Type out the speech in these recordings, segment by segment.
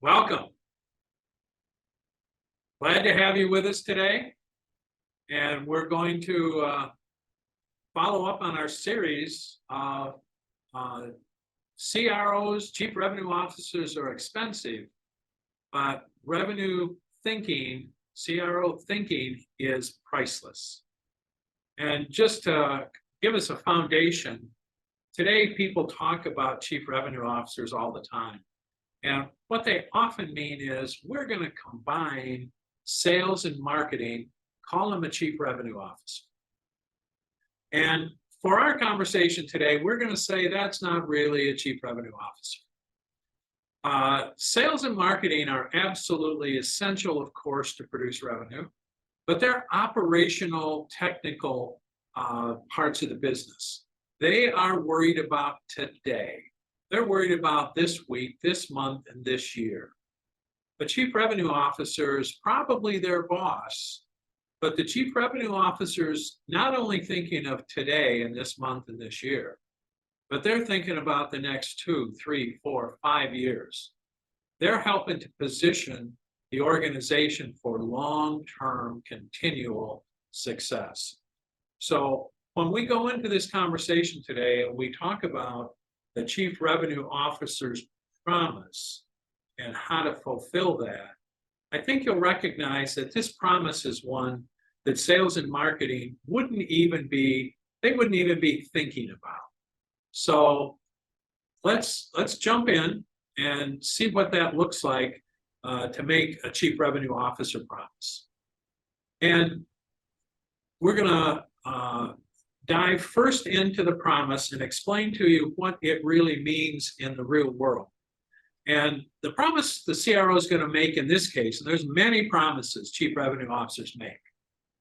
Welcome. Glad to have you with us today. And we're going to follow up on our series of CROs, Chief Revenue Officers are expensive, but revenue thinking, CRO thinking is priceless. And just to give us a foundation, today people talk about Chief Revenue Officers all the time. And what they often mean is we're going to combine sales and marketing, call them a chief revenue officer. And for our conversation today, we're going to say that's not really a chief revenue officer. Sales and marketing are absolutely essential, of course, to produce revenue, but they're operational, technical parts of the business. They are worried about today. They're worried about this week, this month, and this year. The chief revenue officer is probably their boss, but the chief revenue officer is not only thinking of today and this month and this year, but they're thinking about the next 2, 3, 4, 5 years. They're helping to position the organization for long-term continual success. So when we go into this conversation today and we talk about the chief revenue officer's promise and how to fulfill that, I think you'll recognize that this promise is one that sales and marketing wouldn't even be thinking about. So let's jump in and see what that looks like to make a chief revenue officer promise. And we're going to dive first into the promise and explain to you what it really means in the real world. And the promise the CRO is going to make in this case, and there's many promises chief revenue officers make,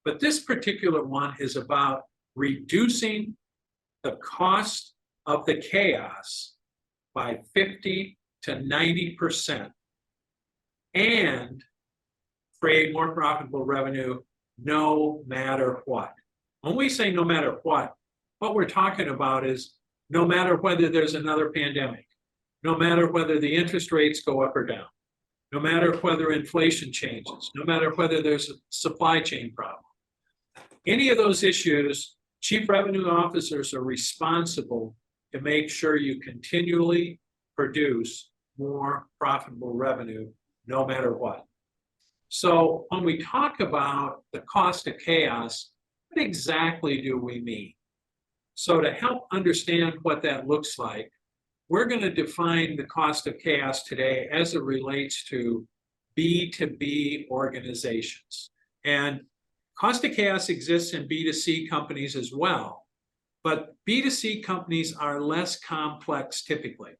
but this particular one is about reducing the cost of the chaos by 50 to 90% and create more profitable revenue no matter what. When we say no matter what we're talking about is no matter whether there's another pandemic, no matter whether the interest rates go up or down, no matter whether inflation changes, no matter whether there's a supply chain problem. Any of those issues, chief revenue officers are responsible to make sure you continually produce more profitable revenue no matter what. So when we talk about the cost of chaos, what exactly do we mean? So to help understand what that looks like, we're going to define the cost of chaos today as it relates to B2B organizations. And cost of chaos exists in B2C companies as well, but B2C companies are less complex typically.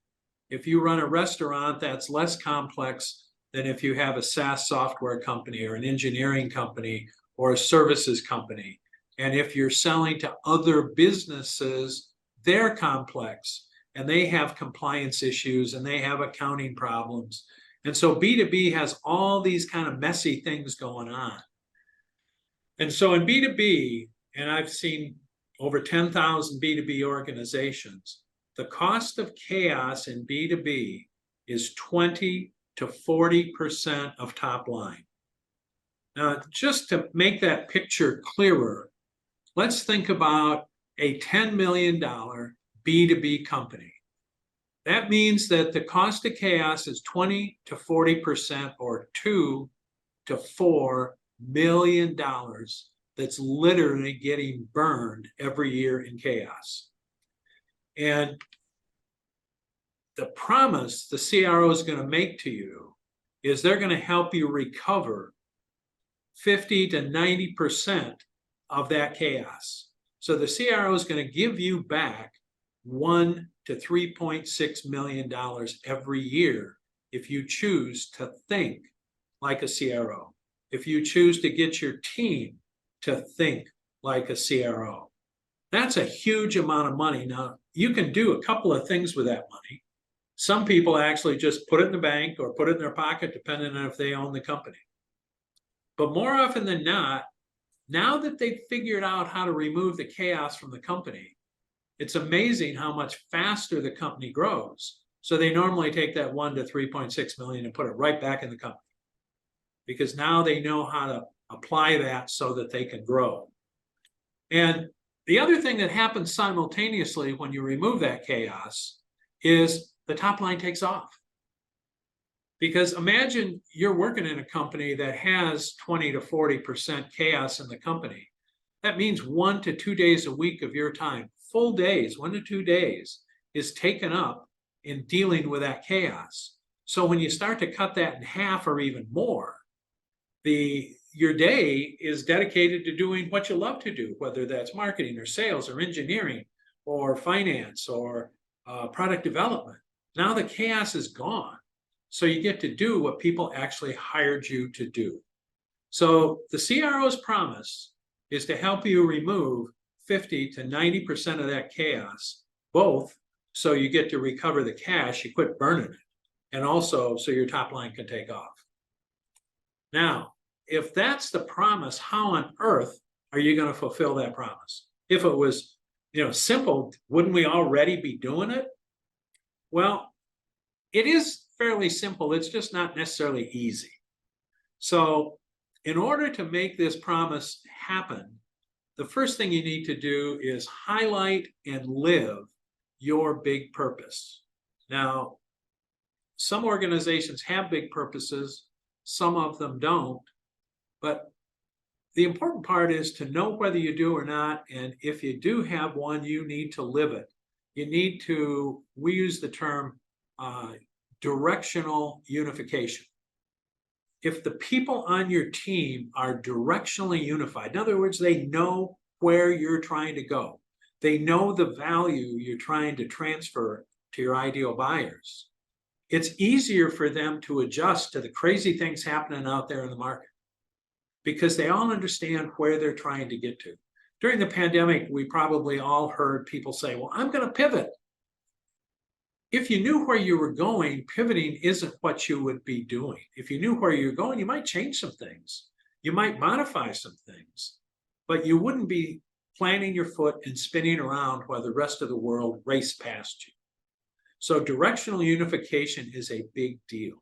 If you run a restaurant, that's less complex than if you have a SaaS software company or an engineering company or a services company. And if you're selling to other businesses, they're complex and they have compliance issues and they have accounting problems. And so B2B has all these kind of messy things going on. And so in B2B, and I've seen over 10,000 B2B organizations, the cost of chaos in B2B is 20 to 40% of top line. Now, just to make that picture clearer, let's think about a $10 million B2B company. That means that the cost of chaos is 20 to 40% or $2 to $4 million that's literally getting burned every year in chaos. And the promise the CRO is going to make to you is they're going to help you recover 50 to 90% of that chaos. So the CRO is going to give you back $1 to $3.6 million every year if you choose to think like a CRO, if you choose to get your team to think like a CRO. That's a huge amount of money. Now, you can do a couple of things with that money. Some people actually just put it in the bank or put it in their pocket, depending on if they own the company. But more often than not, now that they've figured out how to remove the chaos from the company, it's amazing how much faster the company grows So they normally take that 1 to 3.6 million and put it right back in the company, because now they know how to apply that so that they can grow. And the other thing that happens simultaneously when you remove that chaos is the top line takes off. Because imagine you're working in a company that has 20 to 40% chaos in the company. That means 1 to 2 days a week of your time, full days, 1 to 2 days, is taken up in dealing with that chaos. So when you start to cut that in half or even more, your day is dedicated to doing what you love to do, whether that's marketing or sales or engineering or finance or product development. Now the chaos is gone. So you get to do what people actually hired you to do. So the CRO's promise is to help you remove 50 to 90% of that chaos, both so you get to recover the cash, you quit burning it, and also so your top line can take off. Now, if that's the promise, how on earth are you going to fulfill that promise? If it was, simple, wouldn't we already be doing it? Well, it is fairly simple. It's just not necessarily easy. So in order to make this promise happen, the first thing you need to do is highlight and live your big purpose. Now, some organizations have big purposes, some of them don't, but the important part is to know whether you do or not, and if you do have one, you need to live it. You need to, we use the term directional unification. If the people on your team are directionally unified, in other words, they know where you're trying to go, they know the value you're trying to transfer to your ideal buyers, it's easier for them to adjust to the crazy things happening out there in the market, because they all understand where they're trying to get to. During the pandemic, we probably all heard people say, well, I'm going to pivot. If you knew where you were going, pivoting isn't what you would be doing. If you knew where you're going, you might change some things. You might modify some things, but you wouldn't be planting your foot and spinning around while the rest of the world raced past you. So directional unification is a big deal.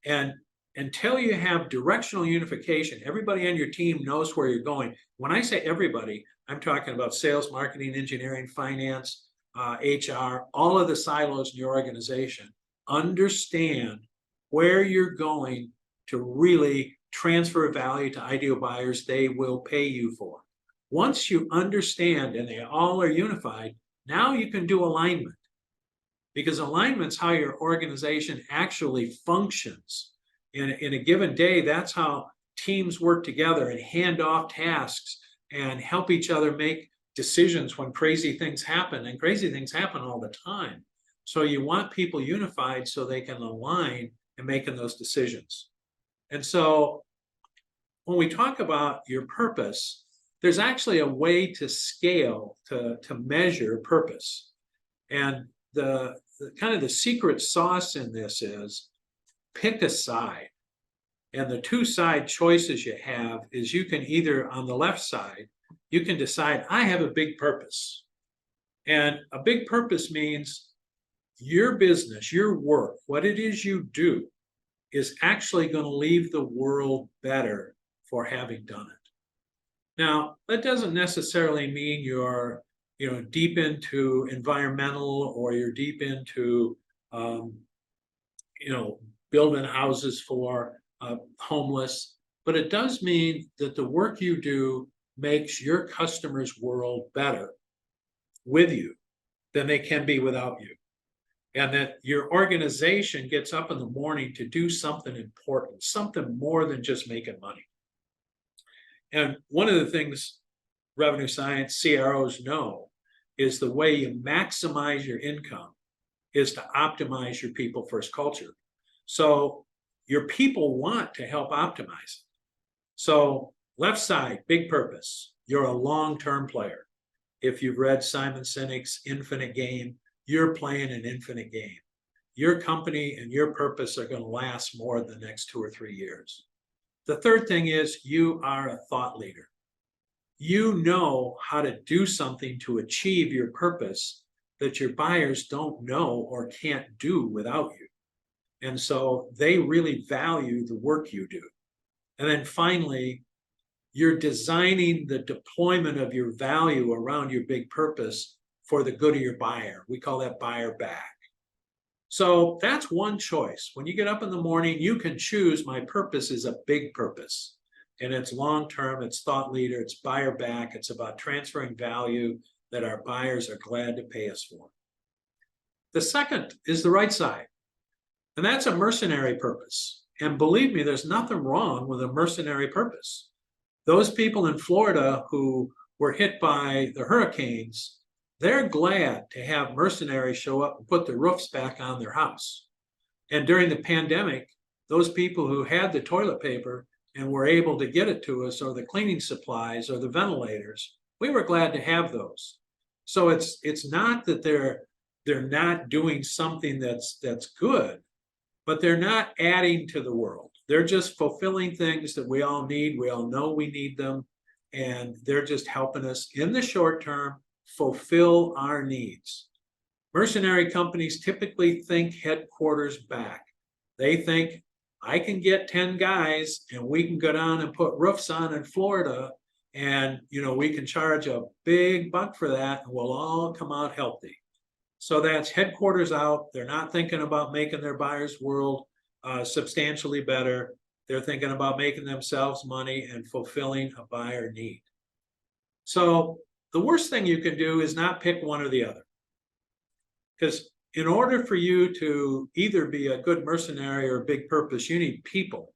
And until you have directional unification, everybody on your team knows where you're going. When I say everybody, I'm talking about sales, marketing, engineering, finance, HR, all of the silos in your organization. Understand where you're going to really transfer value to ideal buyers they will pay you for. Once you understand and they all are unified, now you can do alignment, because alignment's how your organization actually functions. In a given day, that's how teams work together and hand off tasks and help each other make decisions when crazy things happen, and crazy things happen all the time. So you want people unified so they can align in making those decisions. And so when we talk about your purpose, there's actually a way to scale, to measure purpose. And the kind of the secret sauce in this is pick a side. And the two side choices you have is you can either, on the left side, you can decide, I have a big purpose. And a big purpose means your business, your work, what it is you do, is actually going to leave the world better for having done it. Now, that doesn't necessarily mean you're deep into environmental, or you're deep into building houses for homeless, but it does mean that the work you do makes your customers' world better with you than they can be without you. And that your organization gets up in the morning to do something important, something more than just making money. And one of the things revenue science CROs know is the way you maximize your income is to optimize your people first culture. So your people want to help optimize it. So left side, big purpose. You're a long-term player. If you've read Simon Sinek's Infinite Game, you're playing an infinite game. Your company and your purpose are going to last more than the next 2 or 3 years. The third thing is you are a thought leader. You know how to do something to achieve your purpose that your buyers don't know or can't do without you. And so they really value the work you do. And then finally, you're designing the deployment of your value around your big purpose for the good of your buyer. We call that buyer back. So that's one choice. When you get up in the morning, you can choose my purpose is a big purpose. And it's long-term, it's thought leader, it's buyer back, it's about transferring value that our buyers are glad to pay us for. The second is the right side, and that's a mercenary purpose. And believe me, there's nothing wrong with a mercenary purpose. Those people in Florida who were hit by the hurricanes, they're glad to have mercenaries show up and put the roofs back on their house. And during the pandemic, those people who had the toilet paper and were able to get it to us, or the cleaning supplies or the ventilators, we were glad to have those. So it's not that they're not doing something that's good, but they're not adding to the world. They're just fulfilling things that we all need. We all know we need them, and they're just helping us in the short term fulfill our needs. Mercenary companies typically think headquarters back. They think, I can get 10 guys and we can go down and put roofs on in Florida, and we can charge a big buck for that, and we'll all come out healthy. So that's headquarters out. They're not thinking about making their buyer's world substantially better. They're thinking about making themselves money and fulfilling a buyer need. So the worst thing you can do is not pick one or the other. Because in order for you to either be a good mercenary or a big purpose, you need people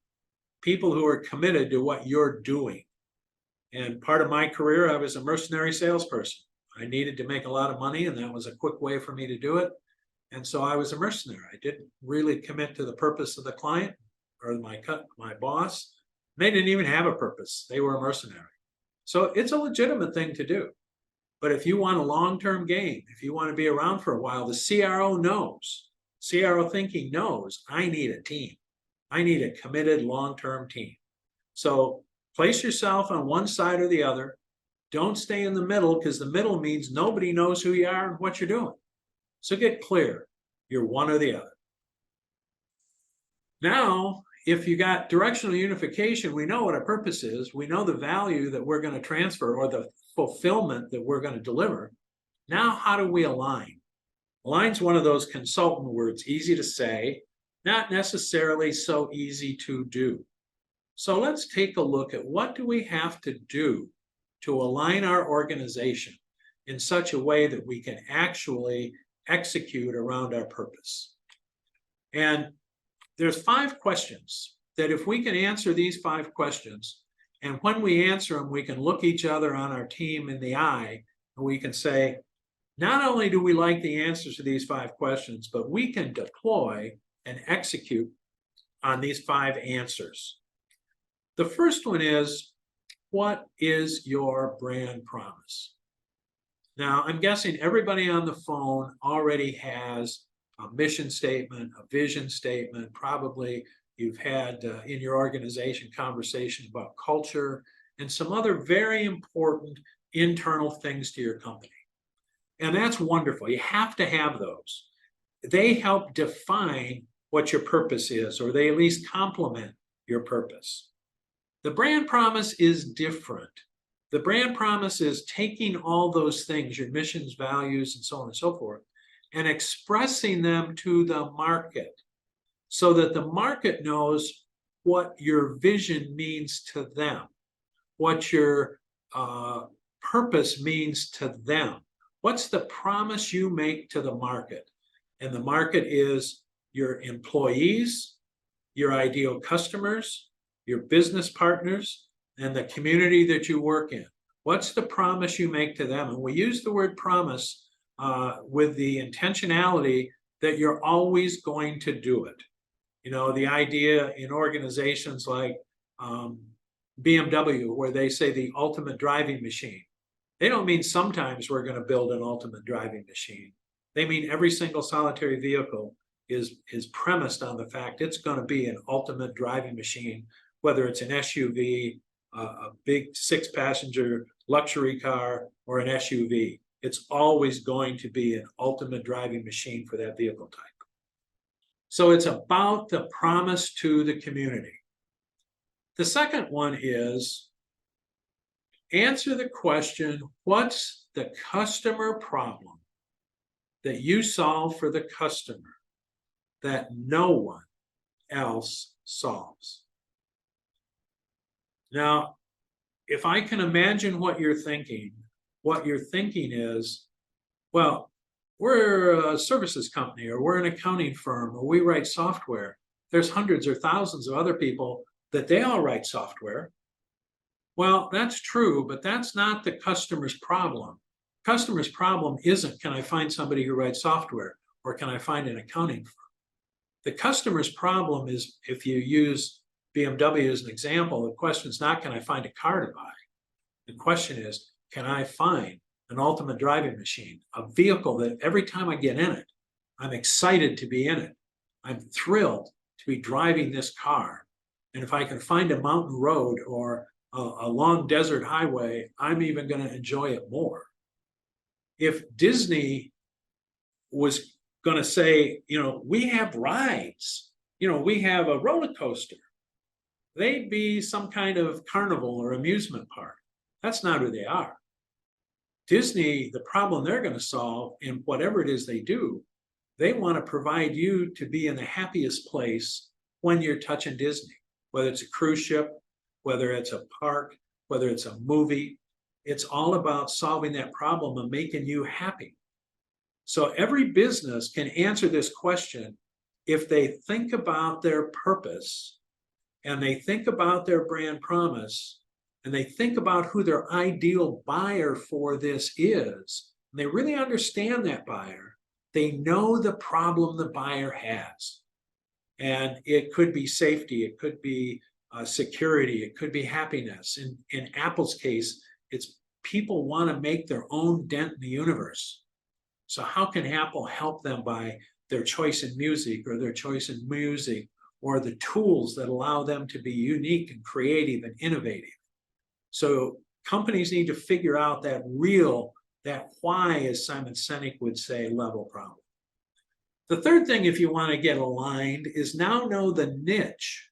who are committed to what you're doing. And part of my career, I was a mercenary salesperson. I needed to make a lot of money, and that was a quick way for me to do it. And so I was a mercenary. I didn't really commit to the purpose of the client or my boss. They didn't even have a purpose. They were a mercenary. So it's a legitimate thing to do. But if you want a long-term gain, if you want to be around for a while, the CRO knows, CRO thinking knows, I need a team. I need a committed long-term team. So place yourself on one side or the other. Don't stay in the middle, because the middle means nobody knows who you are and what you're doing. So get clear. You're one or the other. Now, if you got directional unification, we know what our purpose is. We know the value that we're going to transfer, or the fulfillment that we're going to deliver. Now, how do we align? Align's one of those consultant words, easy to say, not necessarily so easy to do. So let's take a look at what do we have to do to align our organization in such a way that we can actually execute around our purpose. And there's 5 questions that if we can answer these 5 questions, and when we answer them, we can look each other on our team in the eye, and we can say, not only do we like the answers to these 5 questions, but we can deploy and execute on these 5 answers. The first one is, what is your brand promise? Now, I'm guessing everybody on the phone already has a mission statement, a vision statement. Probably you've had in your organization conversation about culture and some other very important internal things to your company. And that's wonderful. You have to have those. They help define what your purpose is, or they at least complement your purpose. The brand promise is different. The brand promise is taking all those things, your missions, values, and so on and so forth, and expressing them to the market so that the market knows what your vision means to them, what your purpose means to them. What's the promise you make to the market? And the market is your employees, your ideal customers, your business partners, and the community that you work in. What's the promise you make to them? And we use the word promise with the intentionality that you're always going to do it. You know, the idea in organizations like BMW, where they say the ultimate driving machine, they don't mean sometimes we're going to build an ultimate driving machine. They mean every single solitary vehicle is premised on the fact it's going to be an ultimate driving machine, whether it's an SUV, a big 6-passenger luxury car, or an SUV. it's always going to be an ultimate driving machine for that vehicle type. So it's about the promise to the community. The second one is answer the question, what's the customer problem that you solve for the customer that no one else solves? Now, if I can imagine what you're thinking is, well, we're a services company, or we're an accounting firm, or we write software. There's hundreds or thousands of other people that they all write software. Well, that's true, but that's not the customer's problem. Customer's problem isn't, can I find somebody who writes software, or can I find an accounting firm? The customer's problem is, if you use BMW as an example, the question is not, can I find a car to buy? The question is, can I find an ultimate driving machine, a vehicle that every time I get in it, I'm excited to be in it. I'm thrilled to be driving this car. And if I can find a mountain road or a long desert highway, I'm even going to enjoy it more. If Disney was going to say, we have rides, we have a roller coaster, they'd be some kind of carnival or amusement park. That's not who they are. Disney, the problem they're going to solve in whatever it is they do, they want to provide you to be in the happiest place when you're touching Disney, whether it's a cruise ship, whether it's a park, whether it's a movie. It's all about solving that problem and making you happy. So every business can answer this question if they think about their purpose, and they think about their brand promise, and they think about who their ideal buyer for this is, and they really understand that buyer. They know the problem the buyer has. And it could be safety, it could be security, it could be happiness. In Apple's case, it's people want to make their own dent in the universe. So how can Apple help them by their choice in music, or their choice in music, or the tools that allow them to be unique and creative and innovative? So companies need to figure out that why, as Simon Sinek would say, level problem. The third thing, if you want to get aligned, is now know the niche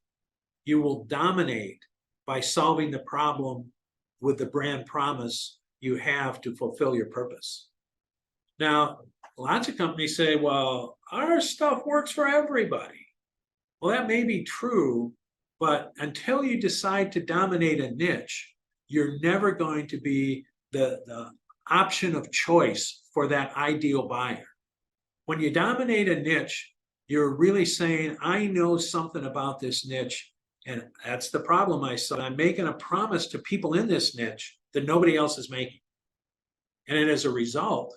you will dominate by solving the problem with the brand promise you have to fulfill your purpose. Now, lots of companies say, well, our stuff works for everybody. Well, that may be true, but until you decide to dominate a niche, you're never going to be the option of choice for that ideal buyer. When you dominate a niche, you're really saying, I know something about this niche, and that's the problem I saw. I'm making a promise to people in this niche that nobody else is making. And as a result,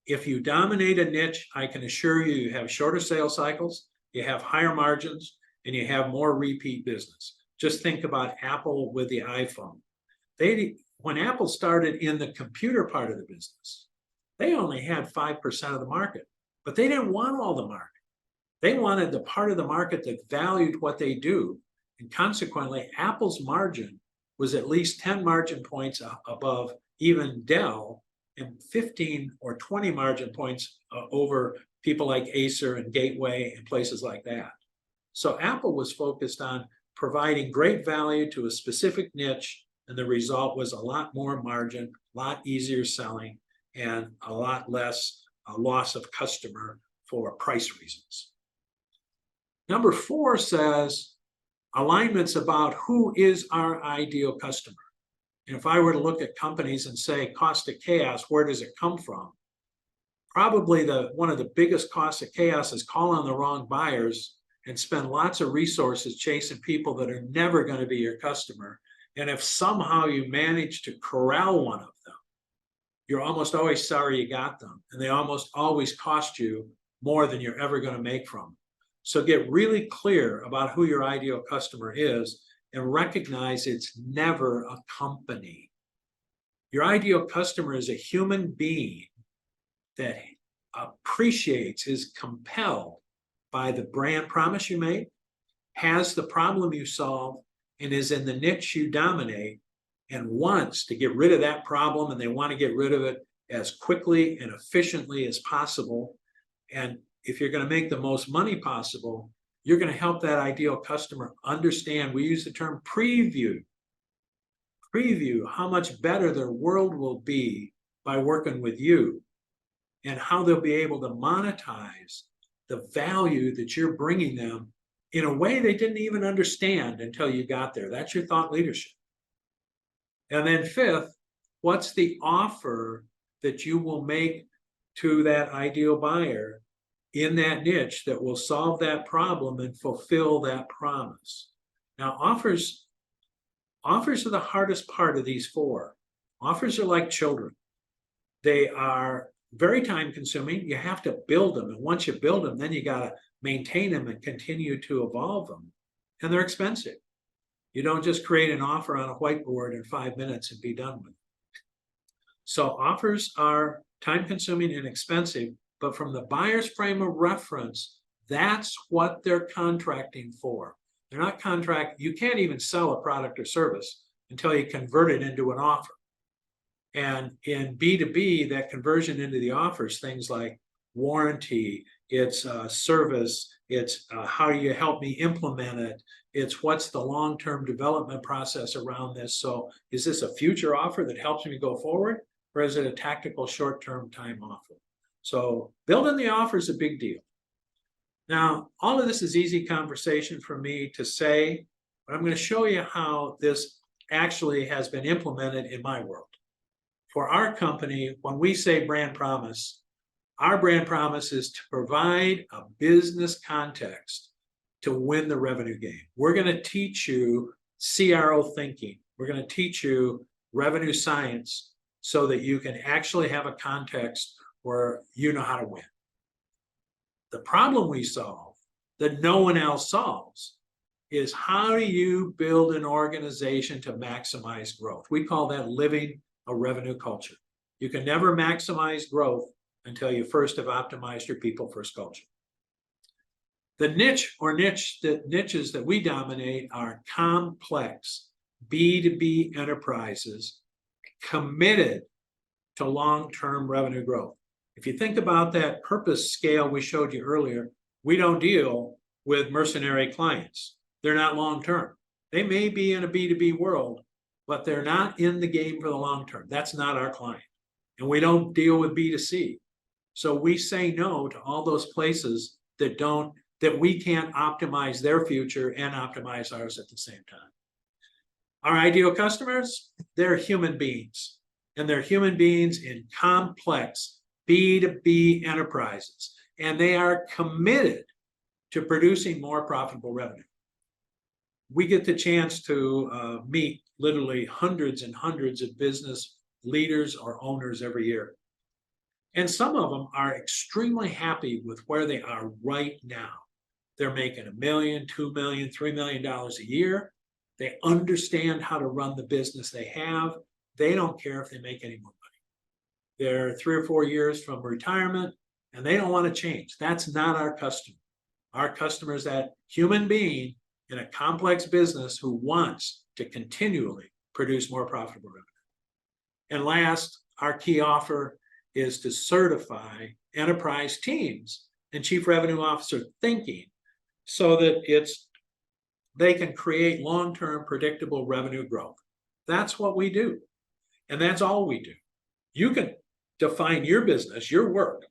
if you dominate a niche, I can assure you, you have shorter sales cycles, you have higher margins, and you have more repeat business. Just think about Apple with the iPhone. When Apple started in the computer part of the business, they only had 5% of the market, but they didn't want all the market. They wanted the part of the market that valued what they do. And consequently, Apple's margin was at least 10 margin points above even Dell, and 15 or 20 margin points over people like Acer and Gateway and places like that. So Apple was focused on providing great value to a specific niche, and the result was a lot more margin, a lot easier selling, and a lot less loss of customer for price reasons. Number 4 says alignment's about who is our ideal customer. And if I were to look at companies and say cost of chaos, where does it come from? Probably one of the biggest costs of chaos is call on the wrong buyers and spend lots of resources chasing people that are never going to be your customer. And if somehow you manage to corral one of them, you're almost always sorry you got them. And they almost always cost you more than you're ever going to make from them. So get really clear about who your ideal customer is, and recognize it's never a company. Your ideal customer is a human being that appreciates, is compelled by the brand promise you made, has the problem you solve, and is in the niche you dominate, and wants to get rid of that problem, and they want to get rid of it as quickly and efficiently as possible. And if you're going to make the most money possible, you're going to help that ideal customer understand. We use the term preview how much better their world will be by working with you, and how they'll be able to monetize the value that you're bringing them in a way they didn't even understand until you got there. That's your thought leadership. And then fifth, what's the offer that you will make to that ideal buyer in that niche that will solve that problem and fulfill that promise? Now, offers are the hardest part of these four. Offers are like children. They are very time consuming. You have to build them. And once you build them, then you got to maintain them and continue to evolve them. And they're expensive. You don't just create an offer on a whiteboard in 5 minutes and be done with it. So offers are time consuming and expensive, but from the buyer's frame of reference, that's what they're contracting for. They're not you can't even sell a product or service until you convert it into an offer. And in B2B, that conversion into the offers, things like warranty, it's service, it's how you help me implement it, it's what's the long-term development process around this. So is this a future offer that helps me go forward, or is it a tactical short-term time offer? So building the offer is a big deal. Now, all of this is easy conversation for me to say, but I'm going to show you how this actually has been implemented in my world. For our company, when we say brand promise, our brand promise is to provide a business context to win the revenue game. We're going to teach you CRO thinking. We're going to teach you revenue science so that you can actually have a context where you know how to win. The problem we solve that no one else solves is how do you build an organization to maximize growth? We call that living a revenue culture. You can never maximize growth until you first have optimized your people first culture. The niches that we dominate are complex B2B enterprises committed to long-term revenue growth. If you think about that purpose scale we showed you earlier, we don't deal with mercenary clients. They're not long-term. They may be in a B2B world, but they're not in the game for the long term. That's not our client. And we don't deal with B2C. So we say no to all those places that we can't optimize their future and optimize ours at the same time. Our ideal customers, they're human beings. And they're human beings in complex B2B enterprises. And they are committed to producing more profitable revenue. We get the chance to meet literally hundreds and hundreds of business leaders or owners every year. And some of them are extremely happy with where they are right now. They're making $1 million, $2 million, $3 million a year. They understand how to run the business they have. They don't care if they make any more money. They're 3 or 4 years from retirement, and they don't want to change. That's not our customer. Our customer is that human being in a complex business who wants to continually produce more profitable revenue. And last, our key offer is to certify enterprise teams and chief revenue officer thinking so that they can create long-term predictable revenue growth. That's what we do. And that's all we do. You can define your business, your work,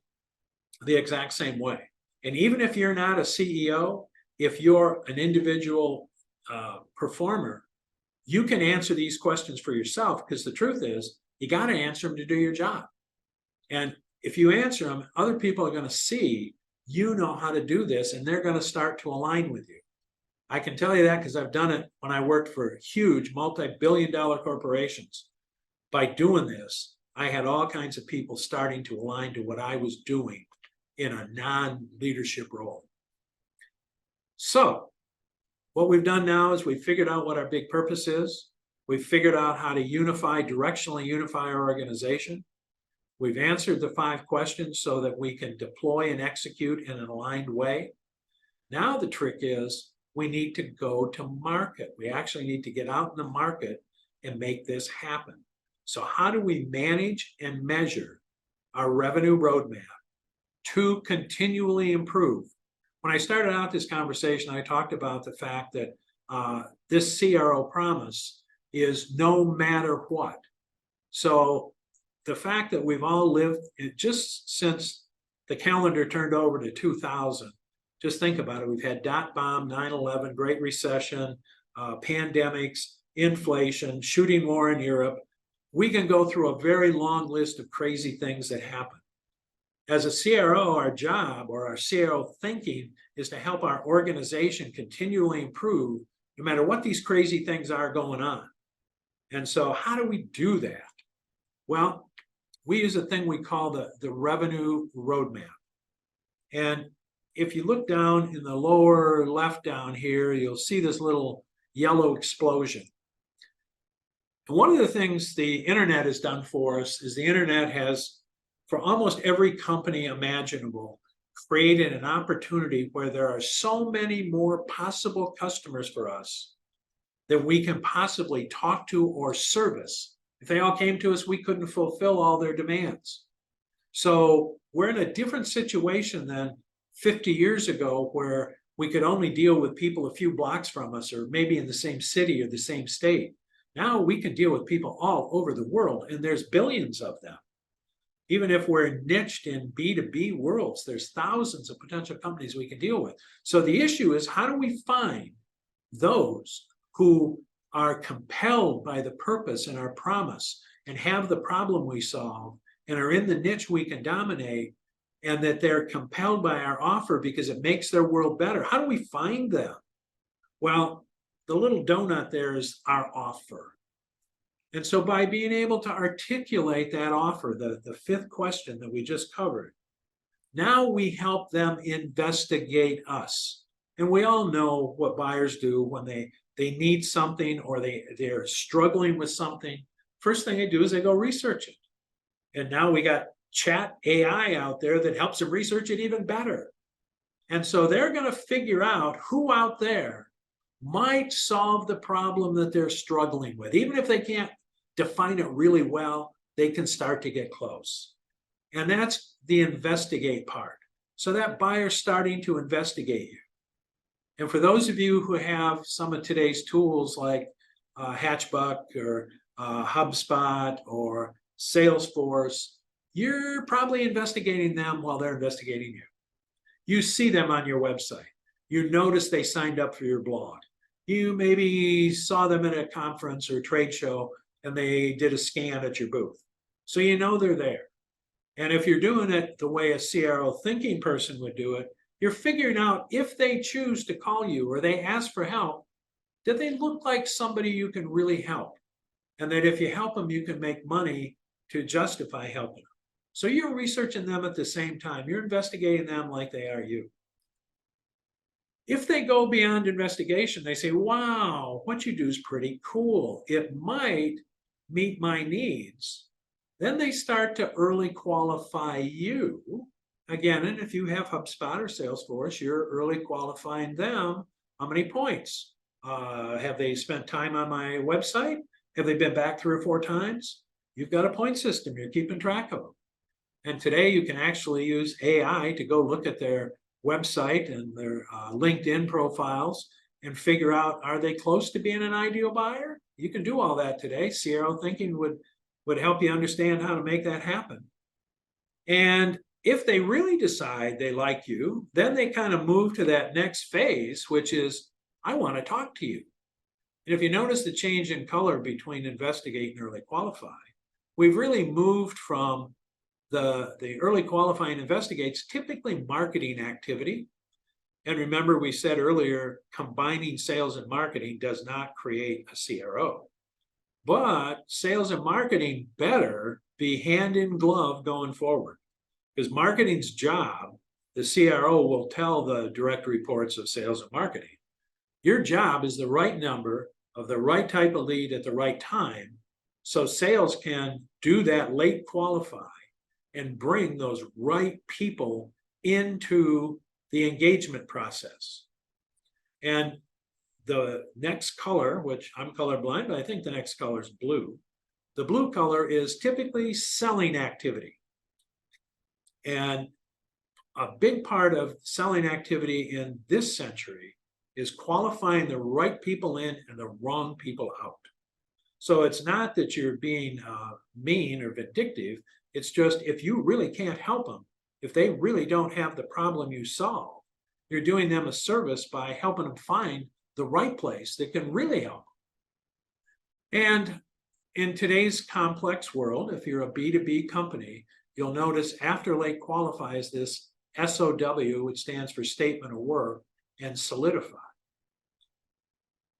the exact same way. And even if you're not a CEO, if you're an individual performer, you can answer these questions for yourself, because the truth is, you got to answer them to do your job. And if you answer them, other people are going to see you know how to do this, and they're going to start to align with you. I can tell you that because I've done it when I worked for huge multi-billion-dollar corporations. By doing this, I had all kinds of people starting to align to what I was doing in a non-leadership role. So what we've done now is we've figured out what our big purpose is. We've figured out how to directionally unify our organization. We've answered the 5 questions so that we can deploy and execute in an aligned way. Now the trick is we need to go to market. We actually need to get out in the market and make this happen. So how do we manage and measure our revenue roadmap to continually improve. When I started out this conversation, I talked about the fact that this CRO promise is no matter what. So the fact that we've all lived just since the calendar turned over to 2000, just think about it. We've had dot-bomb, 9/11, Great Recession, pandemics, inflation, shooting war in Europe. We can go through a very long list of crazy things that happen. As a CRO, our job or our CRO thinking is to help our organization continually improve no matter what these crazy things are going on. And so how do we do that? Well, we use a thing we call the revenue roadmap. And if you look down in the lower left down here, you'll see this little yellow explosion. And one of the things the internet has done for us is the internet has, for almost every company imaginable, created an opportunity where there are so many more possible customers for us that we can possibly talk to or service. If they all came to us, we couldn't fulfill all their demands. So we're in a different situation than 50 years ago, where we could only deal with people a few blocks from us, or maybe in the same city or the same state. Now we can deal with people all over the world, and there's billions of them. Even if we're niched in B2B worlds, there's thousands of potential companies we can deal with. So the issue is, how do we find those who are compelled by the purpose and our promise and have the problem we solve and are in the niche we can dominate, and that they're compelled by our offer because it makes their world better? How do we find them? Well, the little donut there is our offer. And so by being able to articulate that offer, the fifth question that we just covered, now we help them investigate us. And we all know what buyers do when they need something or they're struggling with something. First thing they do is they go research it. And now we got chat AI out there that helps them research it even better. And so they're going to figure out who out there might solve the problem that they're struggling with. Even if they can't define it really well, they can start to get close. And that's the investigate part. So that buyer's starting to investigate you. And for those of you who have some of today's tools like Hatchbuck or HubSpot or Salesforce, you're probably investigating them while they're investigating you. You see them on your website. You notice they signed up for your blog. You maybe saw them at a conference or trade show and they did a scan at your booth. So you know they're there. And if you're doing it the way a CRO thinking person would do it, you're figuring out if they choose to call you or they ask for help, do they look like somebody you can really help? And that if you help them, you can make money to justify helping them. So you're researching them at the same time. You're investigating them like they are you. If they go beyond investigation, they say, wow, what you do is pretty cool. It might meet my needs. Then they start to early qualify you. Again, and if you have HubSpot or Salesforce, you're early qualifying them. How many points? Have they spent time on my website? Have they been back 3 or 4 times? You've got a point system. You're keeping track of them. And today you can actually use AI to go look at their website and their LinkedIn profiles and figure out, are they close to being an ideal buyer? You can do all that today. CRO thinking would help you understand how to make that happen. And if they really decide they like you, then they kind of move to that next phase, which is, I want to talk to you. And if you notice the change in color between investigate and early qualify, we've really moved from the early qualifying investigates, typically marketing activity. And remember, we said earlier, combining sales and marketing does not create a CRO. But sales and marketing better be hand in glove going forward. Because marketing's job, the CRO will tell the direct reports of sales and marketing, your job is the right number of the right type of lead at the right time, so sales can do that late qualify and bring those right people into the engagement process. And the next color, which I'm colorblind, but I think the next color is blue. The blue color is typically selling activity. And a big part of selling activity in this century is qualifying the right people in and the wrong people out. So it's not that you're being mean or vindictive. It's just if you really can't help them, if they really don't have the problem you solve, you're doing them a service by helping them find the right place that can really help them. And in today's complex world, if you're a B2B company, you'll notice Afterlake qualifies this SOW, which stands for Statement of Work, and Solidify.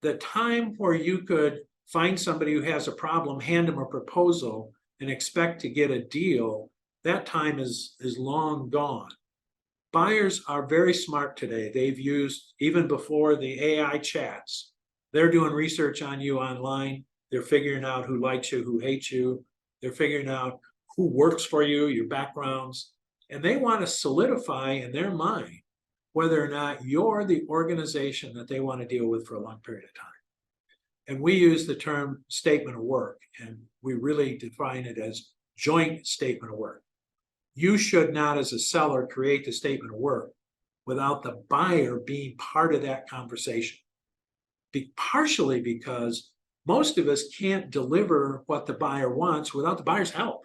The time where you could find somebody who has a problem, hand them a proposal, and expect to get a deal, that time is long gone. Buyers are very smart today. They've used, even before the AI chats, they're doing research on you online. They're figuring out who likes you, who hates you. They're figuring out who works for you, your backgrounds. And they want to solidify in their mind whether or not you're the organization that they want to deal with for a long period of time. And we use the term statement of work, and we really define it as joint statement of work. You should not, as a seller, create the statement of work without the buyer being part of that conversation. Partially because most of us can't deliver what the buyer wants without the buyer's help.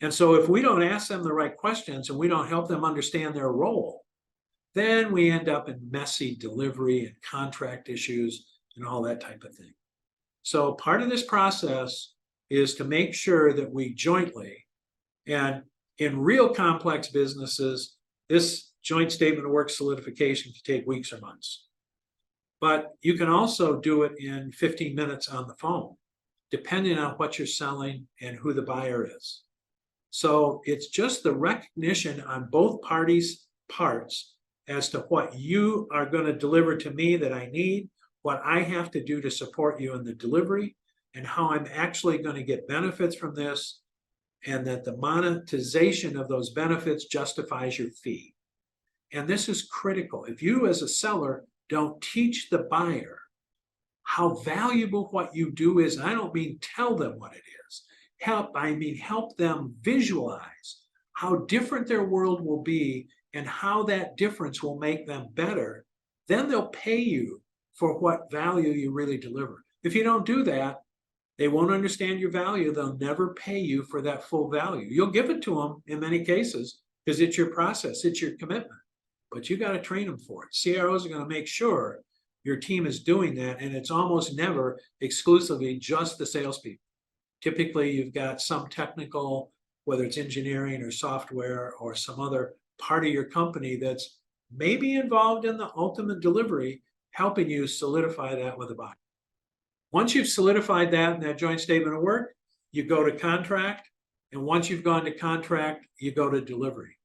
And so if we don't ask them the right questions and we don't help them understand their role, then we end up in messy delivery and contract issues and all that type of thing. So part of this process is to make sure that we jointly, and in real complex businesses, this joint statement of work solidification can take weeks or months. But you can also do it in 15 minutes on the phone, depending on what you're selling and who the buyer is. So it's just the recognition on both parties' parts as to what you are going to deliver to me that I need, what I have to do to support you in the delivery, and how I'm actually going to get benefits from this, and that the monetization of those benefits justifies your fee. And this is critical. If you as a seller don't teach the buyer how valuable what you do is, and I don't mean tell them what it is, I mean help them visualize how different their world will be and how that difference will make them better, then they'll pay you for what value you really deliver. If you don't do that, they won't understand your value. They'll never pay you for that full value. You'll give it to them in many cases because it's your process, it's your commitment, but you got to train them for it. CROs are going to make sure your team is doing that, and it's almost never exclusively just the salespeople. Typically, you've got some technical, whether it's engineering or software or some other part of your company that's maybe involved in the ultimate delivery, helping you solidify that with a buyer. Once you've solidified that in that joint statement of work, you go to contract. And once you've gone to contract, you go to delivery.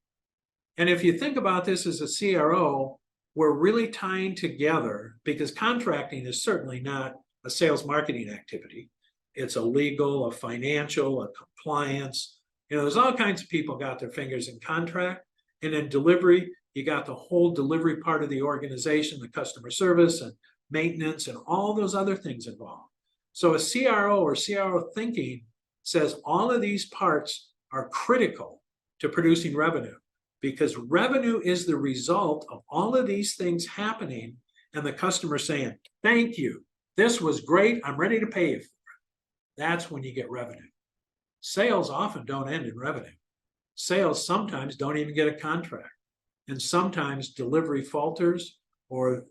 And if you think about this as a CRO, we're really tying together, because contracting is certainly not a sales marketing activity. It's a legal, a financial, a compliance. There's all kinds of people got their fingers in contract. And in delivery, you got the whole delivery part of the organization, the customer service and maintenance and all those other things involved. So a CRO or CRO thinking says all of these parts are critical to producing revenue, because revenue is the result of all of these things happening and the customer saying, thank you, this was great, I'm ready to pay you for it. That's when you get revenue. Sales often don't end in revenue. Sales sometimes don't even get a contract. And sometimes delivery falters, or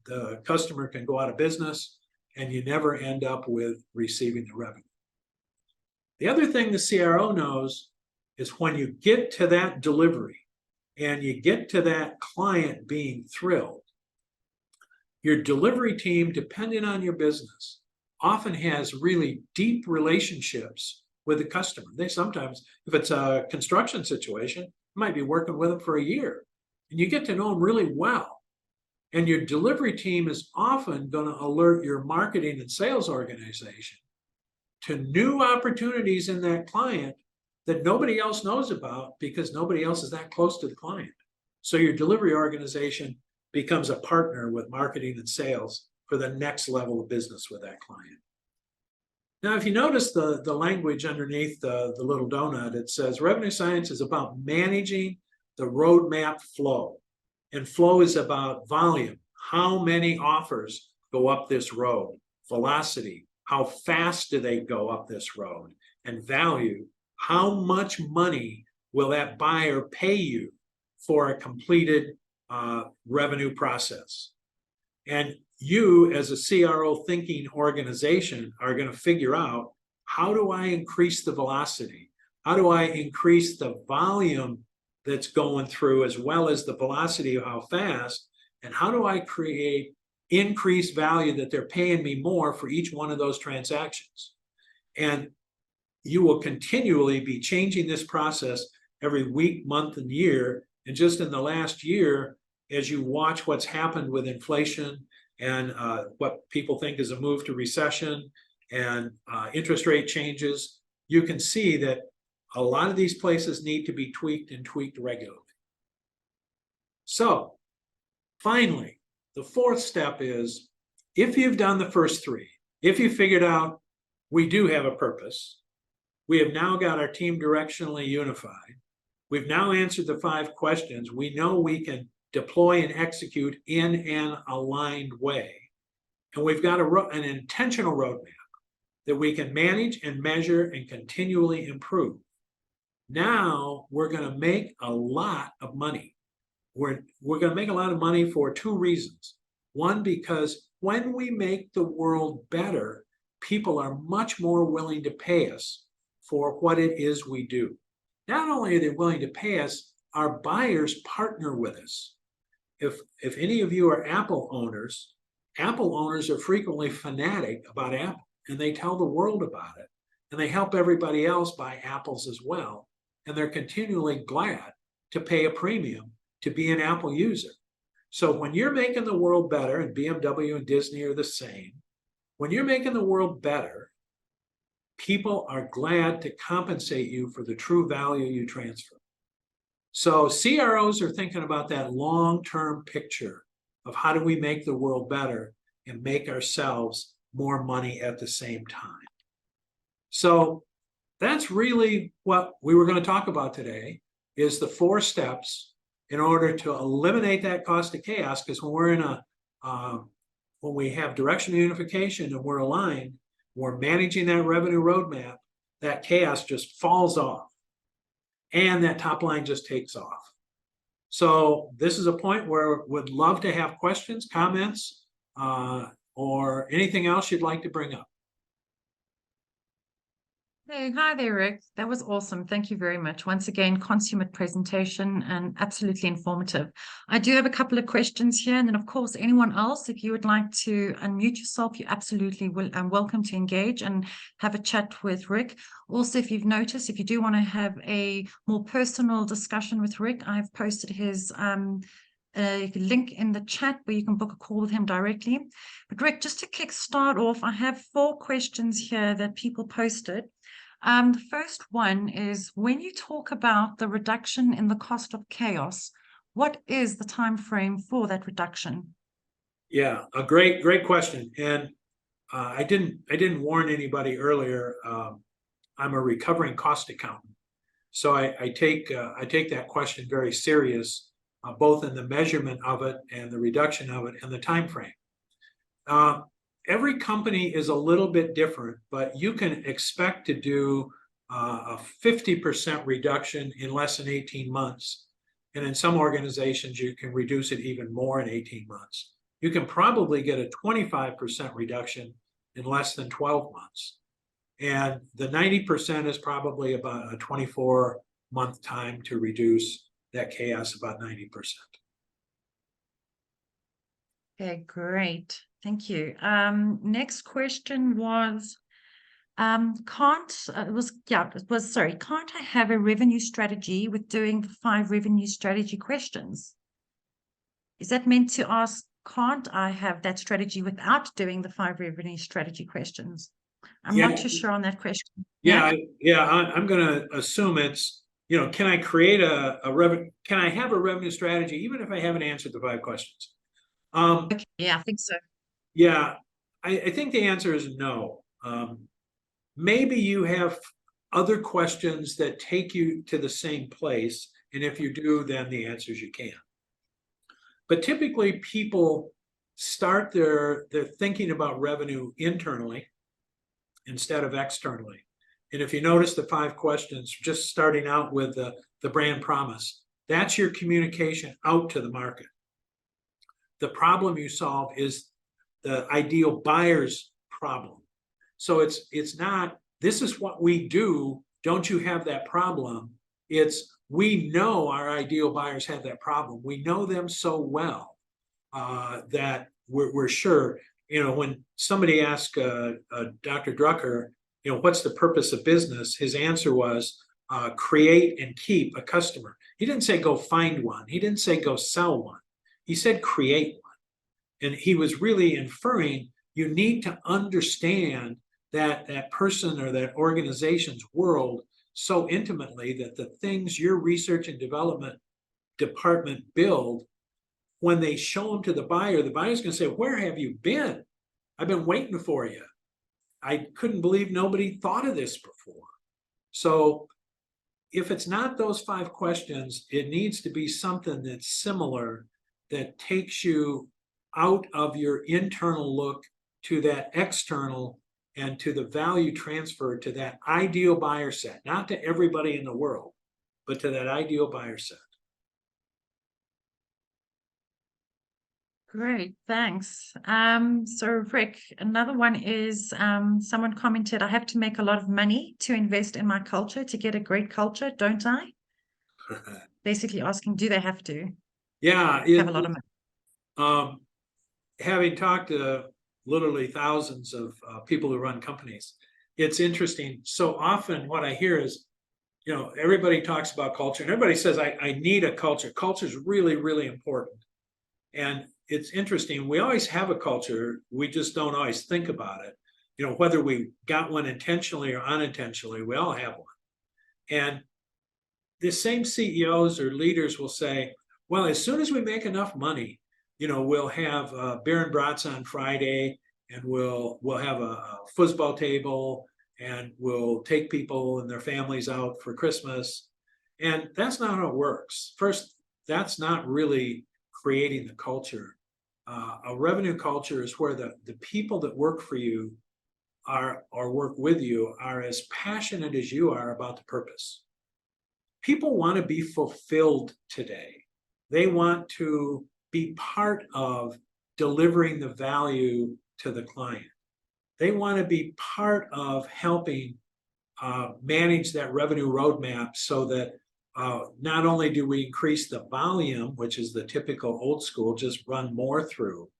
the customer can go out of business, and you never end up with receiving the revenue. The other thing the CRO knows is when you get to that delivery and you get to that client being thrilled, your delivery team, depending on your business, often has really deep relationships with the customer. They sometimes, if it's a construction situation, you might be working with them for a year, and you get to know them really well. And your delivery team is often going to alert your marketing and sales organization to new opportunities in that client that nobody else knows about, because nobody else is that close to the client. So your delivery organization becomes a partner with marketing and sales for the next level of business with that client. Now, if you notice the language underneath the little donut, it says revenue science is about managing the roadmap flow. And flow is about volume. How many offers go up this road? Velocity. How fast do they go up this road? And value. How much money will that buyer pay you for a completed revenue process? And you, as a CRO thinking organization, are going to figure out, how do I increase the velocity? How do I increase the volume that's going through, as well as the velocity of how fast? And how do I create increased value that they're paying me more for each one of those transactions? And you will continually be changing this process every week, month, and year. And just in the last year, as you watch what's happened with inflation and what people think is a move to recession and interest rate changes, you can see that a lot of these places need to be tweaked and tweaked regularly. So finally, the fourth step is, if you've done the first three, if you figured out we do have a purpose, we have now got our team directionally unified, we've now answered the 5 questions, we know we can deploy and execute in an aligned way, and we've got an intentional roadmap that we can manage and measure and continually improve. Now we're going to make a lot of money. We're going to make a lot of money for 2 reasons. One, because when we make the world better, people are much more willing to pay us for what it is we do. Not only are they willing to pay us, our buyers partner with us. If any of you are Apple owners are frequently fanatic about Apple, and they tell the world about it, and they help everybody else buy Apples as well, and they're continually glad to pay a premium to be an Apple user. So when you're making the world better, and BMW and Disney are the same, when you're making the world better, people are glad to compensate you for the true value you transfer. So CROs are thinking about that long-term picture of, how do we make the world better and make ourselves more money at the same time? So that's really what we were going to talk about today, is the 4 steps in order to eliminate that cost of chaos. Because when we're in when we have directional unification and we're aligned, we're managing that revenue roadmap, that chaos just falls off, and that top line just takes off. So this is a point where we'd love to have questions, comments, or anything else you'd like to bring up. Hey, hi there, Rick. That was awesome. Thank you very much. Once again, consummate presentation and absolutely informative. I do have a couple of questions here. And then, of course, anyone else, if you would like to unmute yourself, you absolutely will. I'm welcome to engage and have a chat with Rick. Also, if you've noticed, if you do want to have a more personal discussion with Rick, I've posted his a link in the chat where you can book a call with him directly. But Rick, just to kick start off, I have 4 questions here that people posted. The first one is, when you talk about the reduction in the cost of chaos, what is the time frame for that reduction? Yeah, a great question. And I didn't warn anybody earlier. I'm a recovering cost accountant, so I take that question very serious, both in the measurement of it and the reduction of it and the time frame. Every company is a little bit different, but you can expect to do a 50% reduction in less than 18 months. And in some organizations, you can reduce it even more in 18 months. You can probably get a 25% reduction in less than 12 months. And the 90% is probably about a 24-month time to reduce that chaos, about 90%. Okay, great. Thank you. Next question was, can't I have a revenue strategy with doing the 5 revenue strategy questions? Is that meant to ask, can't I have that strategy without doing the 5 revenue strategy questions? I'm not too sure on that question. I'm going to assume it's, can I create can I have a revenue strategy even if I haven't answered the 5 questions? Okay, yeah, I think so. Yeah, I think the answer is no. maybe you have other questions that take you to the same place. And if you do, then the answer is you can. But typically people start their thinking about revenue internally instead of externally. And if you notice the 5 questions, just starting out with the brand promise, that's your communication out to the market. The problem you solve is the ideal buyer's problem. So it's not, this is what we do, don't you have that problem? It's, we know our ideal buyers have that problem. We know them so well that we're sure, when somebody asked Dr. Drucker, what's the purpose of business? His answer was create and keep a customer. He didn't say go find one. He didn't say go sell one. He said create one. And he was really inferring you need to understand that person or that organization's world so intimately that the things your research and development department build, when they show them to the buyer's going to say, where have you been? I've been waiting for you. I couldn't believe nobody thought of this before. So if it's not those 5 questions, it needs to be something that's similar, that takes you out of your internal look to that external and to the value transfer to that ideal buyer set, not to everybody in the world, but to that ideal buyer set. Great, thanks. So Rick, another one is someone commented, I have to make a lot of money to invest in my culture to get a great culture, don't I? Basically asking, do they have to Yeah, have a lot of money? Having talked to literally thousands of people who run companies, it's interesting. So often what I hear is, everybody talks about culture and everybody says, I need a culture. Culture is really, really important. And it's interesting. We always have a culture. We just don't always think about it. Whether we got one intentionally or unintentionally, we all have one. And the same CEOs or leaders will say, well, as soon as we make enough money, we'll have beer and brats on Friday, and we'll have a foosball table, and we'll take people and their families out for Christmas. And that's not how it works. First, that's not really creating the culture. A revenue culture is where the people that work for you are, or work with you, are as passionate as you are about the purpose. People want to be fulfilled today. They want to be part of delivering the value to the client. They want to be part of helping manage that revenue roadmap so that not only do we increase the volume, which is the typical old school, just run more through,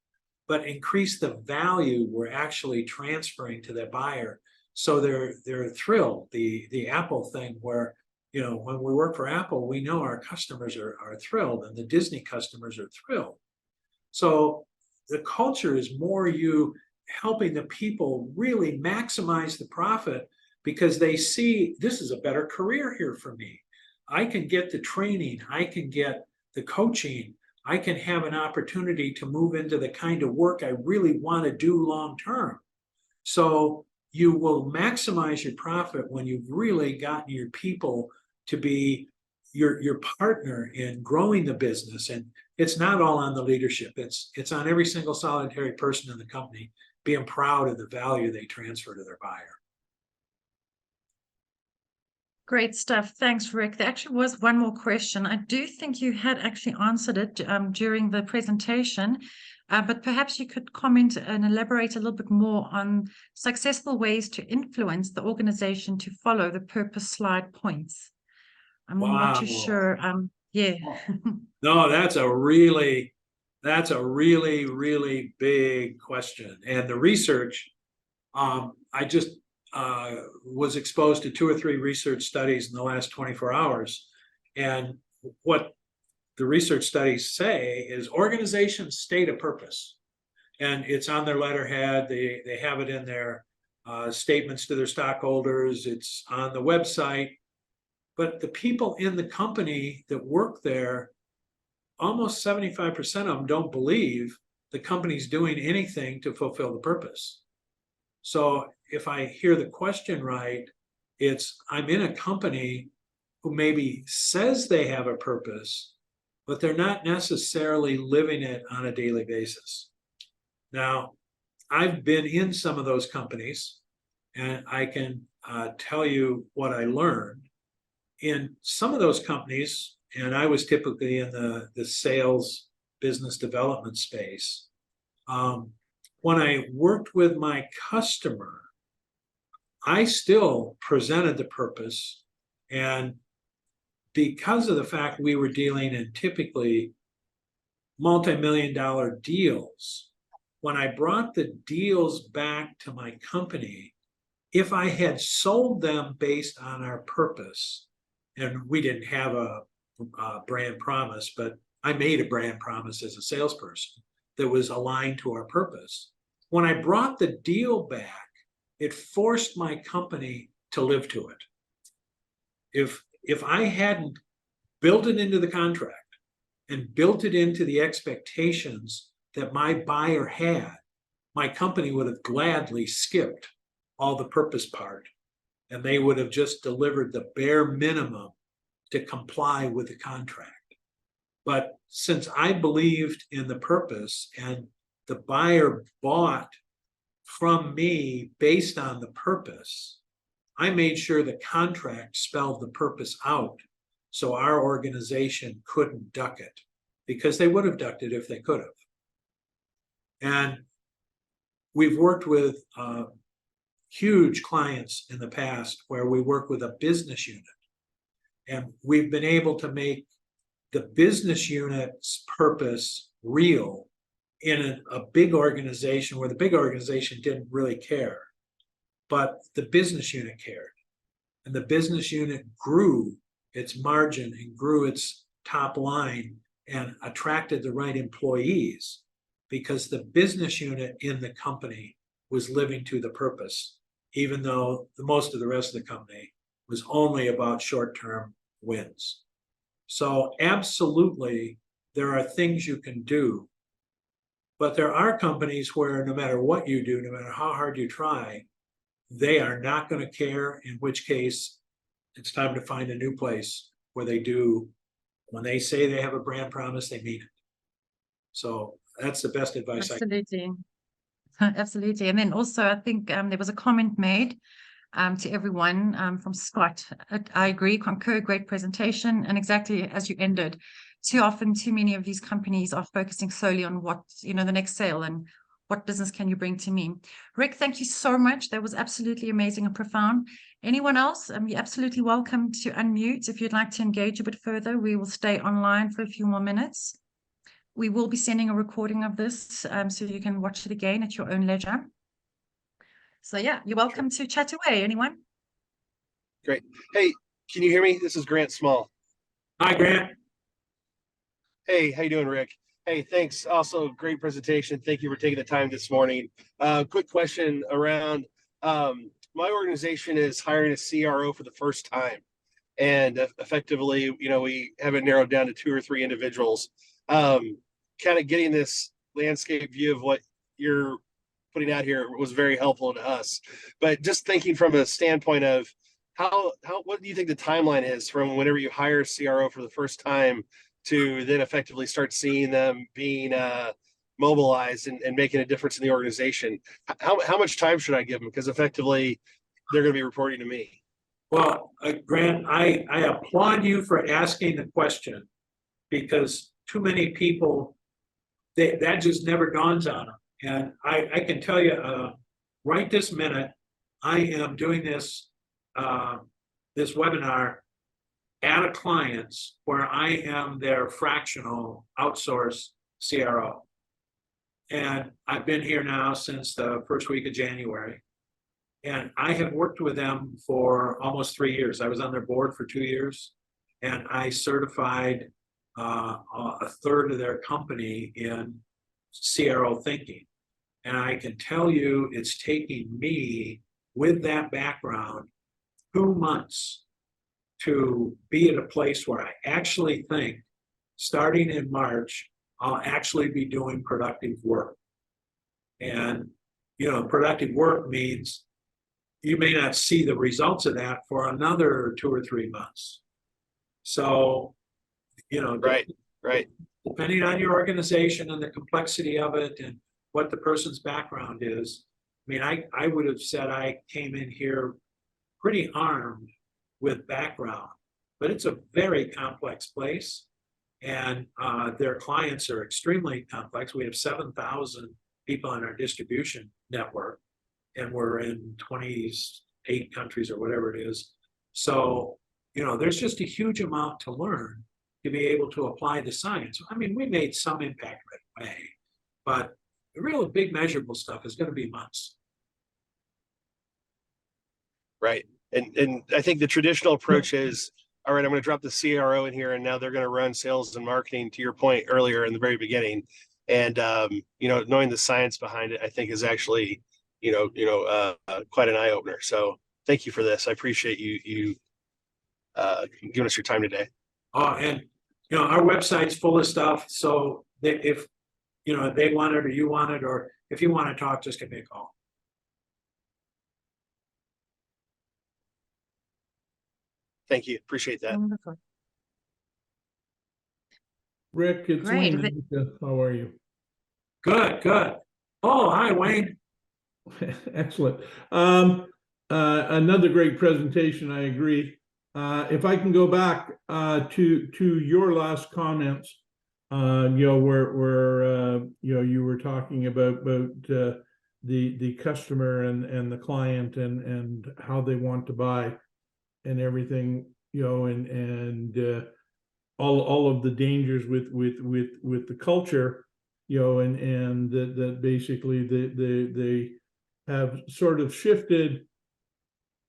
but increase the value we're actually transferring to the buyer. So they're thrilled. The Apple thing where, when we work for Apple, we know our customers are thrilled, and the Disney customers are thrilled. So the culture is more you helping the people really maximize the profit, because they see this is a better career here for me. I can get the training, I can get the coaching, I can have an opportunity to move into the kind of work I really want to do long term. So you will maximize your profit when you've really gotten your people to be your partner in growing the business. And it's not all on the leadership. It's on every single solitary person in the company being proud of the value they transfer to their buyer. Great stuff. Thanks, Rick. There actually was one more question. I do think you had actually answered it during the presentation, but perhaps you could comment and elaborate a little bit more on successful ways to influence the organization to follow the purpose slide points. I'm not too sure. Yeah. No, that's a really, really big question. And the research, I just was exposed to 2 or 3 research studies in the last 24 hours. And what the research studies say is organizations state a purpose. And it's on their letterhead. They have it in their statements to their stockholders. It's on the website. But the people in the company that work there, almost 75% of them don't believe the company's doing anything to fulfill the purpose. So if I hear the question right, it's I'm in a company who maybe says they have a purpose, but they're not necessarily living it on a daily basis. Now, I've been in some of those companies, and I can tell you what I learned. In some of those companies, and I was typically in the sales business development space, when I worked with my customer, I still presented the purpose. And because of the fact we were dealing in typically multi-million-dollar deals, when I brought the deals back to my company, if I had sold them based on our purpose, and we didn't have a brand promise, but I made a brand promise as a salesperson that was aligned to our purpose. When I brought the deal back, it forced my company to live to it. If I hadn't built it into the contract and built it into the expectations that my buyer had, my company would have gladly skipped all the purpose part, and they would have just delivered the bare minimum to comply with the contract. But since I believed in the purpose and the buyer bought from me based on the purpose, I made sure the contract spelled the purpose out so our organization couldn't duck it, because they would have ducked it if they could have. And we've worked with huge clients in the past where we work with a business unit, and we've been able to make the business unit's purpose real in a big organization where the big organization didn't really care, but the business unit cared. And the business unit grew its margin and grew its top line and attracted the right employees because the business unit in the company was living to the purpose, even though most of the rest of the company was only about short-term wins. So absolutely, there are things you can do, but there are companies where no matter what you do, no matter how hard you try, they are not going to care, in which case it's time to find a new place where they do. When they say they have a brand promise, they mean it. So that's the best advice I can. Absolutely. Absolutely. And then also, I think there was a comment made to everyone from Scott. I agree, concur, great presentation. And exactly as you ended, too often, too many of these companies are focusing solely on what, the next sale and what business can you bring to me. Rick, thank you so much. That was absolutely amazing and profound. Anyone else? You're absolutely welcome to unmute if you'd like to engage a bit further. We will stay online for a few more minutes. We will be sending a recording of this so you can watch it again at your own leisure. So yeah, you're welcome to chat away. Anyone? Great. Hey, can you hear me? This is Grant Small. Hi, Grant. Hey, how you doing, Rick? Hey, thanks. Also, great presentation. Thank you for taking the time this morning. Quick question around my organization is hiring a CRO for the first time. And effectively, we have it narrowed down to 2 or 3 individuals. Kind of getting this landscape view of what you're putting out here was very helpful to us. But just thinking from a standpoint of what do you think the timeline is from whenever you hire a CRO for the first time to then effectively start seeing them being mobilized and making a difference in the organization? How much time should I give them? Because effectively, they're going to be reporting to me. Well, Grant, I applaud you for asking the question, because too many people, that just never dawns on them. And I can tell you right this minute, I am doing this webinar at a client's where I am their fractional outsource CRO. And I've been here now since the first week of January. And I have worked with them for almost 3 years. I was on their board for 2 years, and I certified a third of their company in CRO thinking. And I can tell you it's taking me, with that background, 2 months to be at a place where I actually think, starting in March, I'll actually be doing productive work. And, productive work means you may not see the results of that for another 2 or 3 months. So, Right. depending on your organization and the complexity of it and what the person's background is. I mean, I would have said I came in here pretty armed with background, but it's a very complex place. And their clients are extremely complex. We have 7,000 people on our distribution network, and we're in 28 countries or whatever it is. So, there's just a huge amount to learn to be able to apply the science. I mean, we made some impact right away, but the real big measurable stuff is going to be months. Right. And I think the traditional approach is, all right, I'm going to drop the CRO in here, and now they're going to run sales and marketing, to your point earlier in the very beginning. And, knowing the science behind it, I think is actually, quite an eye opener. So thank you for this. I appreciate you giving us your time today. Oh, and, our website's full of stuff. So if, they want it or you want it, or if you want to talk, just give me a call. Thank you. Appreciate that. Wonderful. Rick, it's Great. Wayne. How are you? Good. Oh, hi, Wayne. Excellent. Another great presentation, I agree. If I can go back to your last comments, where you were talking about the customer and the client and how they want to buy and everything, and all of the dangers with the culture, and that basically they have sort of shifted.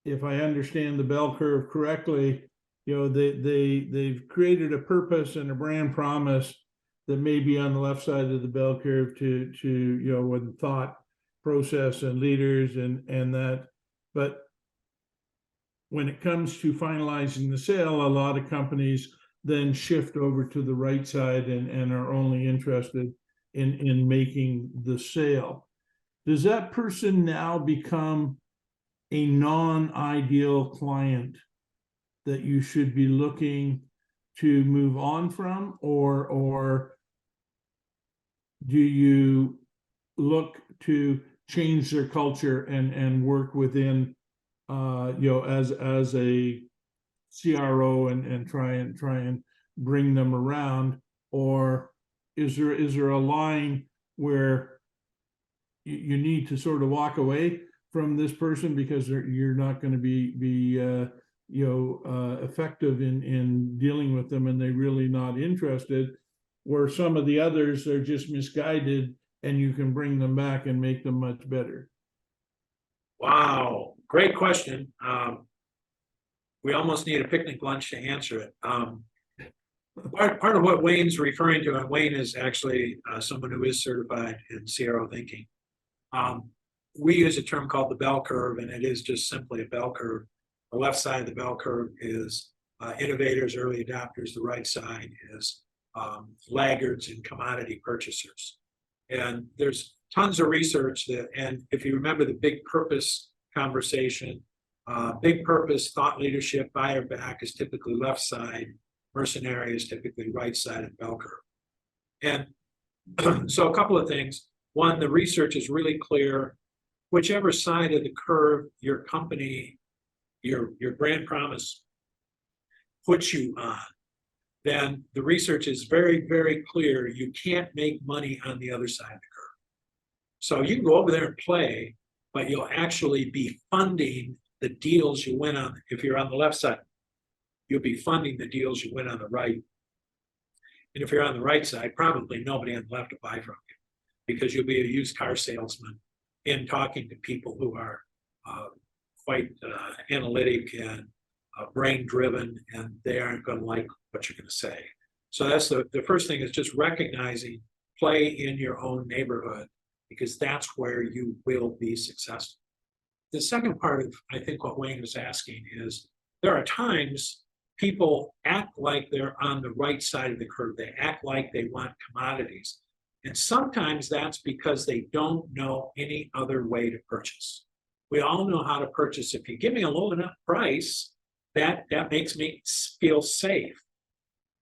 If I understand the bell curve correctly, they've created a purpose and a brand promise that may be on the left side of the bell curve to with thought process and leaders and that, but when it comes to finalizing the sale, a lot of companies then shift over to the right side and are only interested in making the sale. Does that person now become a non-ideal client that you should be looking to move on from, or do you look to change their culture and work within as a CRO and try and bring them around? Or is there a line where you need to sort of walk away from this person because you're not going to be effective in dealing with them and they're really not interested, where some of the others are just misguided and you can bring them back and make them much better? Wow, great question. We almost need a picnic lunch to answer it. Part of what Wayne's referring to, and Wayne is actually someone who is certified in CRO thinking. We use a term called the bell curve, and it is just simply a bell curve. The left side of the bell curve is innovators, early adopters. The right side is laggards and commodity purchasers. And there's tons of research that, and if you remember the big purpose conversation, big purpose, thought leadership, buyer back is typically left side, mercenary is typically right side of the bell curve. And so a couple of things. One, the research is really clear. Whichever side of the curve your company, your brand promise puts you on, then the research is very, very clear. You can't make money on the other side of the curve. So you can go over there and play, but you'll actually be funding the deals you win on. If you're on the left side, you'll be funding the deals you win on the right. And if you're on the right side, probably nobody on the left will buy from you, because you'll be a used car salesman in talking to people who are quite analytic and brain driven, and they aren't going to like what you're going to say. So that's the first thing, is just recognizing play in your own neighborhood, because that's where you will be successful. The second part of, I think, what Wayne was asking is, there are times people act like they're on the right side of the curve. They act like they want commodities. And sometimes that's because they don't know any other way to purchase, We all know how to purchase. If you give me a low enough price, that makes me feel safe.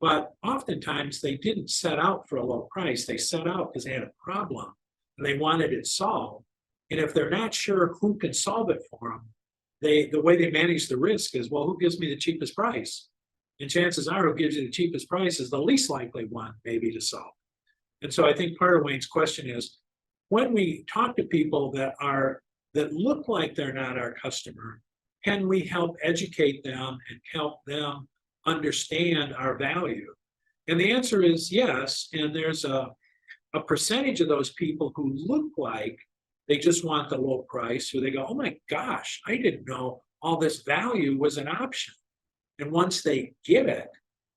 But oftentimes they didn't set out for a low price. They set out because they had a problem and they wanted it solved. And if they're not sure who can solve it for them, the way they manage the risk is, well, who gives me the cheapest price? And chances are who gives you the cheapest price is the least likely one maybe to solve. And so I think part of Wayne's question is, when we talk to people that look like they're not our customer, can we help educate them and help them understand our value? And the answer is yes. And there's a percentage of those people who look like they just want the low price, who they go, oh my gosh, I didn't know all this value was an option. And once they get it,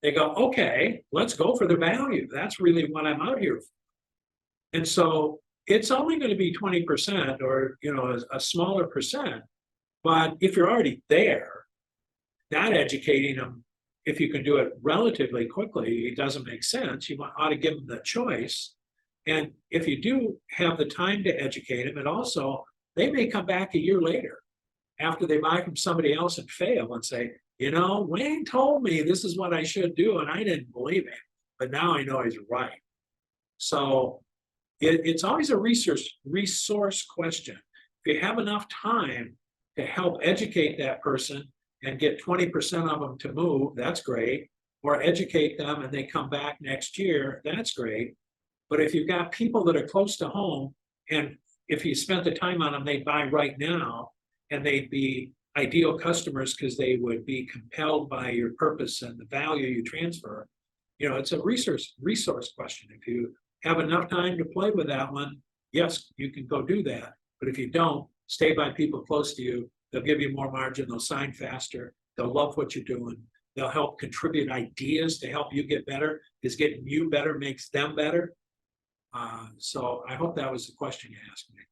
they go, okay, let's go for the value. That's really what I'm out here for. And so it's only going to be 20% or, a smaller percent. But if you're already there, not educating them, if you can do it relatively quickly, it doesn't make sense. You ought to give them the choice. And if you do have the time to educate them, and also they may come back a year later after they buy from somebody else and fail and say, Wayne told me this is what I should do, and I didn't believe him, but now I know he's right. So it's always a resource question. If you have enough time to help educate that person and get 20% of them to move, that's great. Or educate them and they come back next year, that's great. But if you've got people that are close to home, and if you spent the time on them, they'd buy right now, and they'd be ideal customers because they would be compelled by your purpose and the value you transfer. It's a resource question. If you have enough time to play with that one, yes, you can go do that. But if you don't, stay by people close to you. They'll give you more margin. They'll sign faster. They'll love what you're doing. They'll help contribute ideas to help you get better, because getting you better makes them better. So I hope that was the question you asked me.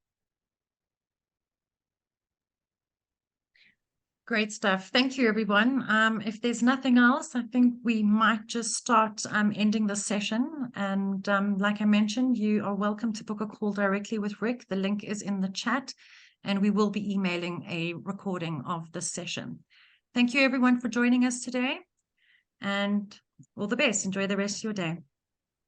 Great stuff. Thank you, everyone. If there's nothing else, I think we might just start ending the session. And like I mentioned, you are welcome to book a call directly with Rick. The link is in the chat, and we will be emailing a recording of this session. Thank you, everyone, for joining us today, and all the best. Enjoy the rest of your day.